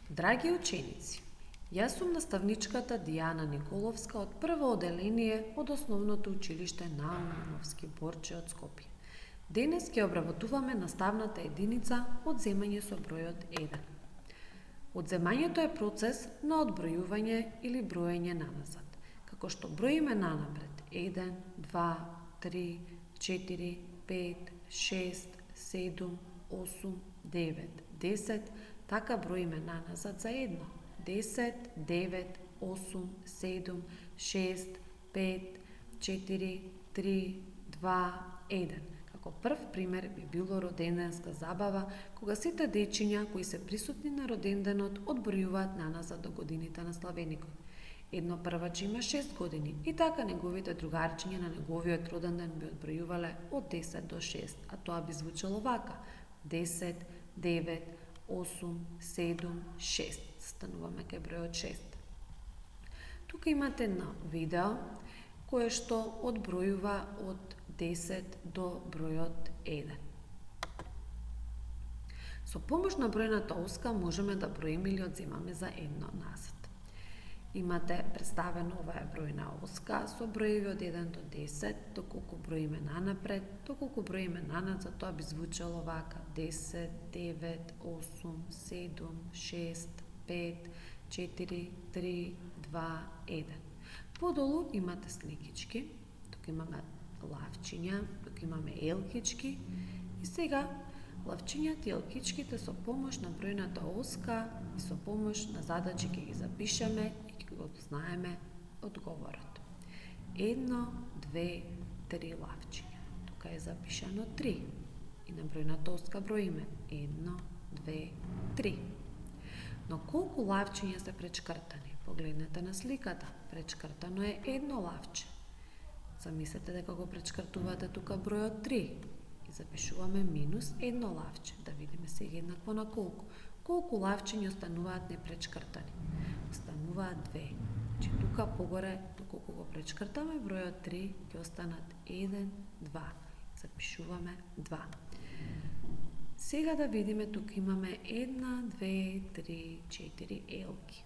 Драги ученици, јас сум наставничката Дијана Николовска од прво оделение од Основното училиште Наумовски Борче од Скопје. Денес ќе обработуваме наставната единица одземање со бројот 1. Одземањето е процес на одбројување или броење наназад. Како што броиме нанапред 1, 2, 3, 4, 5, 6, 7, 8, 9, 10, така броиме наназад за едно. 10, 9, 8, 7, 6, 5, 4, 3, 2, 1. Како прв пример би било роденденска забава, кога сите дечиња кои се присутни на роденденот одбројуваат наназад до годините на славеникот. Едно прваче има 6 години и така неговите другарчиња на неговиот роденден би одбројувале од 10 до 6, а тоа би звучало вака: 10, 9, 8, 7, 6. Стануваме кај бројот 6. Тука имате на видео кое што одбројува од 10 до бројот 1. Со помош на бројната оска можеме да броиме или одземаме за едно назад. Имате представено оваа бројна оска со броеви од 1 до 10, доколку броиме нанапред, доколку броиме наназад, тоа би звучало вака: 10, 9, 8, 7, 6, 5, 4, 3, 2, 1. Подолу имате сликички, тука имаме лавчиња, тука имаме елкички и сега лавчињата и елкичките со помош на бројната оска и со помош на задачи ќе ги запишеме и ќе го знаеме одговорот. 1, 2, 3 лавчиња. Тука е запишано 3. И на бројната оска броиме 1, 2, 3. Но колку лавчиња се пречкртани? Погледнете на сликата. Пречкртано е едно лавче. Замислете дека го пречкртувате тука бројот 3 и запишуваме минус едно лавче. Да видиме сега еднакво на колку. Колку лавчиња остануваат непречкртани? Остануваат 2. Че тука погоре, доколку го пречкртаме бројот 3, ќе останат 1, 2. Запишуваме 2. Сега да видиме, тука имаме 1, 2, 3, 4 елки.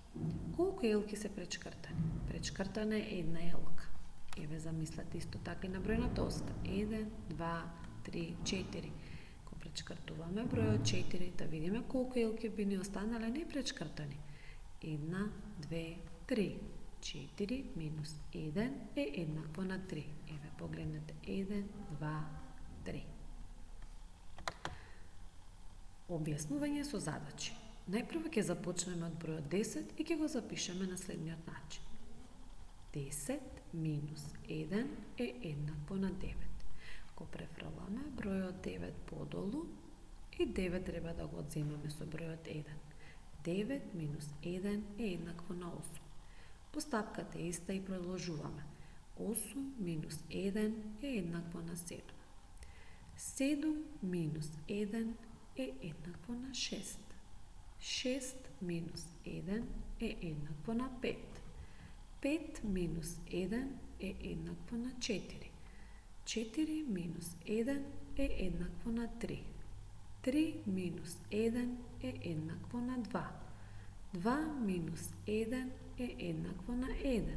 Колку елки се пречкртани? Пречкртана е една елка. Еве замислете исто така и на бројната оска. 1, 2, 3, 4. Го пречкртуваме бројот 4, да видиме колку елки би ни останале непречкртани. 1, 2, 3. 4 минус 1 е еднакво на 3. Еве погледнете. 1, 2, 3. Објаснување со задачи. Најпрво ќе започнеме од бројот 10 и ќе го запишеме на следниот начин. 10 минус 1 е еднакво на 9. Го префрламе бројот 9 подолу и 9 треба да го одземаме со бројот 1. 9 минус 1 е еднакво на 8. Постапката е иста и продолжуваме. 8 минус 1 е еднакво на 7. 7 минус 1 е еднакво на 6. 6 минус 1 е еднакво на 5. 5 минус 1 е еднакво на 4. 4 минус 1 е еднакво на 3. 3 минус 1 е еднакво на 2. 2 минус 1 е еднакво на 1.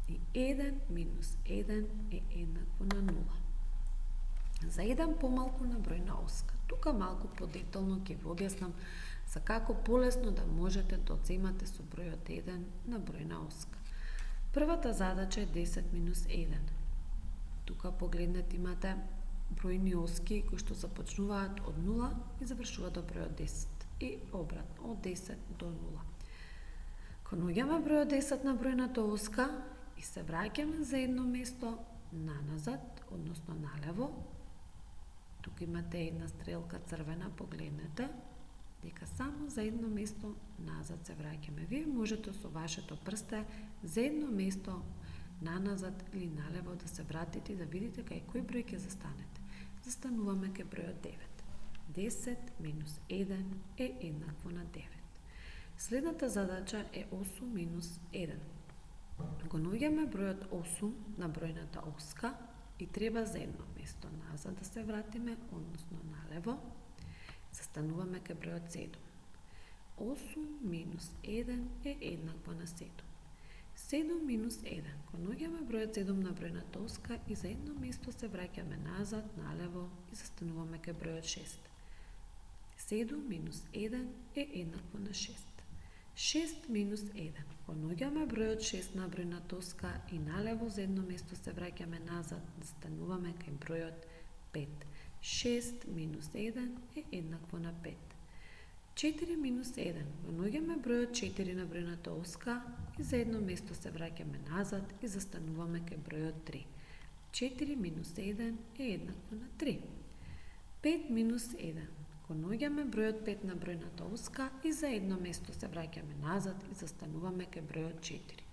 И 1 минус 1 е еднакво на 0. За еден помалку на бројна оска. Тука малку подетално ќе ви објаснам за како полесно да можете да одземате со бројот 1 на бројна оска. Првата задача е 10 минус 1. Тука погледнете имате бројни оски кои што започнуваат од 0 и завршуваат до бројот 10. И обратно, од 10 до 0. Кога наоѓаме бројот 10 на бројната оска и се враќаме за едно место наназад, односно налево, тука имате една стрелка црвена, погледнете, дека само за едно место назад се враќаме. Вие можете со вашето прсте за едно место наназад или налево да се вратите и да видите кај кој број ќе застанете. Застануваме кај бројот 9. 10 минус 1 е еднакво на 9. Следната задача е 8 минус 1. Го наоѓаме бројот 8 на бројната оска и треба за едно место назад да се вратиме, односно налево. Застануваме кај бројот 7. 8 минус 1 е еднакво на 7. 7 минус 1. Кога наоѓаме бројот 7 на бројната оска и за едно место се враќаме назад, налево и застануваме кај бројот 6. 7 минус 1 е еднакво на 6. 6 минус 1. Кога наоѓаме бројот 6 на бројната оска и налево за едно место се враќаме назад, застануваме кај бројот 5. 6 минус 1 е еднакво на 5. 4 минус 1. Кога наоѓаме бројот 4 на бројната оска и за едно место се враќаме назад и застануваме кај бројот 3. 4 минус 1 е еднакво на 3. 5 минус 1. Кога наоѓаме бројот 5 на бројната оска и за едно место се враќаме назад и застануваме кај бројот 4.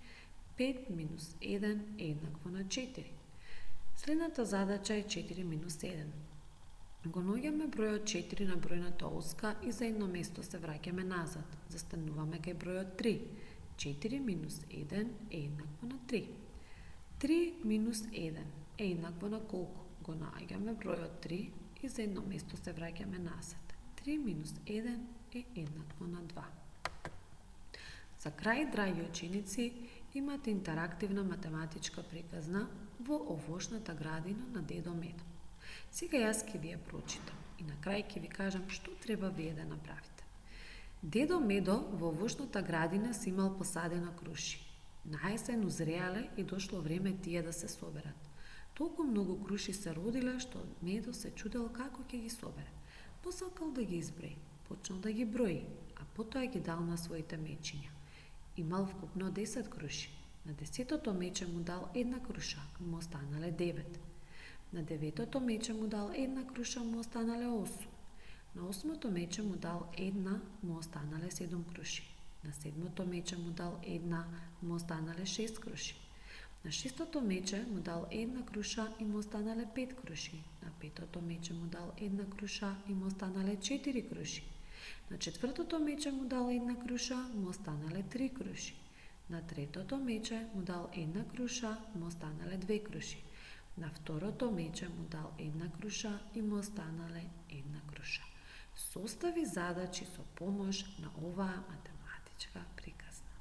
5 минус 1 е еднакво на 4. Следната задача е 4 минус 7. Го наоѓаме бројот 4 на бројната оска и за едно место се враќаме назад. Застануваме кај бројот 3. 4 минус 1 е еднакво на 3. 3 минус 1 е еднакво на колку? Го наоѓаме бројот 3 и за едно место се враќаме назад. 3 минус 1 е еднакво на 2. За крај, драги ученици, имате интерактивна математичка приказна во овошната градина на Дедо Медо. Сега јас ќе ви ја прочитам и на крај ќе ви кажам што треба вие да направите. Дедо Медо во овошната градина си имал посадена круши. Наесен узреале и дошло време тие да се соберат. Толку многу круши се родиле што Медо се чудел како ќе ги собере. Посакал да ги изброи, почнал да ги брои, а потоа ги дал на своите мечиња. Имал вкупно 10 круши. На 10-тото мече му дал една круша, му останале 9. На 9-тото мече му дал една круша, му останале 8. На 8-то мече му дал една, му останале 7 круши. На 7-то мече му дал една, му останале 6 круши. На 6-тото мече му дал една круша и му останале 5 круши. На 5-тото мече му дал една круша и му останале 4 круши. На 4-тото мече му дал една круша, му останале 3 круши. На 3-тото мече му дал една круша, му останале 2 круши. На 2-то мече му дал една круша и му останале една круша. Состави задачи со помош на оваа математичка приказна.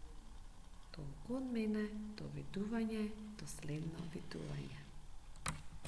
Толку од мене, до видување, до следно видување.